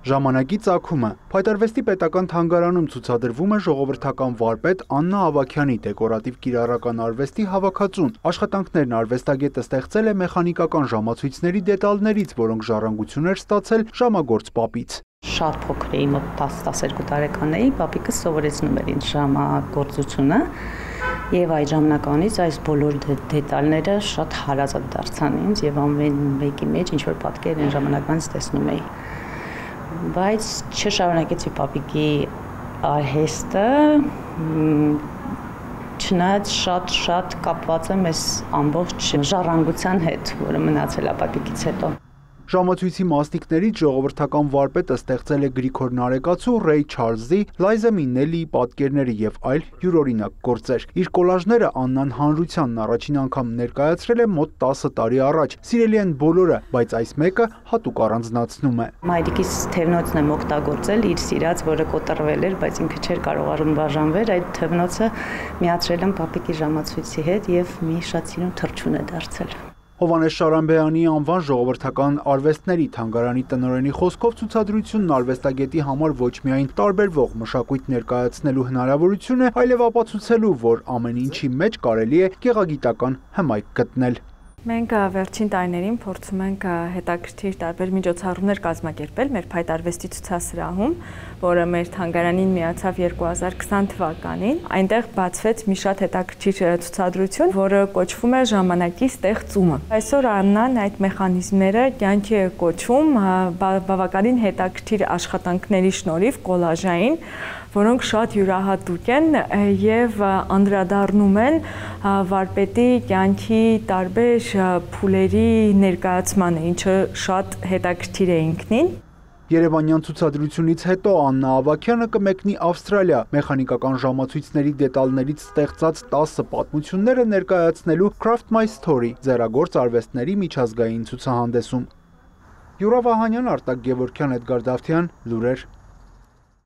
Ժամանակի ծագումը Փայտարվեստի պետական թանգարանում ցուցադրվում է ժողովրդական վարպետ Աննա Ավագյանի դեկորատիվ կիրառական արվեստի հավաքածուն։ Աշխատանքներն արվեստագետը ստեղծել է մեխանիկական ժամացույցների դետալներից, որոնք ժառանգություն էր ստացել ժամագործ պապից։ Շատ փոքր էի, մոտ 10-12 տարեկան էի, պապիկս սովորեցնում էր ինձ ժամագործությունը, եւ այդ ժամանականից այս բոլոր դետալները շատ հարազատ դարձան ինձ եւ ամեն մեկի մեջ ինչ որ պատկեր այն ժամանակվանից տեսնում էի։ Բայց չշարունակեցի պապիկի արհեստը, չնայած շատ կապված եմ այս ամբողջ ժառանգության հետ, որը մնացել է պապիկից հետո։ Ժամացույցի մասնիկներից ժողովրդական վարպետը ստեղծել է Գրիգոր Նարեկացու, Ռեյ Չարլզի, Լայզա Միննելիի պատկերները եւ այլ յուրօրինակ գործեր։ Իր կոլաժները Աննան հանրությանն առաջին անգամ ներկայացրել է մոտ 10 տարի առաջ։ Սիրելի են բոլորը, բայց այս մեկը հատուկ առանձնացնում է։ Մայրիկիս թևնոցն եմ օգտագործել, իր սիրած, որը կոտրվել էր, բայց ինքը չէր կարող բաժանվել, այդ թևնոցը միացրել եմ պապիկի ժամացույցի հետ եւ մի շատ սիրուն թռչուն է դարձել։ Հովհաննես Շարամբեյանի անվան ժողովրդական արվեստների թանգարանի տնօրենի խոսքով ցուցադրությունն արվեստագետի համար ոչ միայն տարբերվող մշակույթ ներկայացնելու հնարավորություն է, այլև ապացուցելու, որ ամեն ինչի մեջ կարելի է գեղագիտական հմայք գտնել։ Մենք վերջին տարիներին փորձում ենք հետաքրքիր տարբեր միջոցառումներ կազմակերպել մեր Փայտարվեստի ցուցասրահում, որը մեր թանգարանին միացավ 2020 թվականին։ Այնտեղ բացվեց մի շատ հետաքրքիր ցուցադրություն, որը կոչվում է Ժամանակի ստեղծումը։ Այսօր Աննան այդ մեխանիզմները կյանքի է կոչում բավականին հետաքրքիր աշխատանքների շնորհիվ կոլաժային, որոնք շատ յուրահատուկ են եւ անդրադառնում են վարպետի կյանքի տարբեր փուլերի ներկայացմանը, ինչը շատ հետաքրքիր է ինքնին։ Երևանյան ցուցադրությունից հետո Աննա Ավագյանը կմեկնի Ավստրալիա մեխանիկական ժամացույցների դետալներից ստեղծած 10 պատմությունները ներկայացնելու Craft My Story ձեռագործ արվեստների միջազգային ցուցահանդեսում։ Յուրա Վահանյան, Արտակ Գևորգյան, Էդգար Դավթյան, Լուրեր։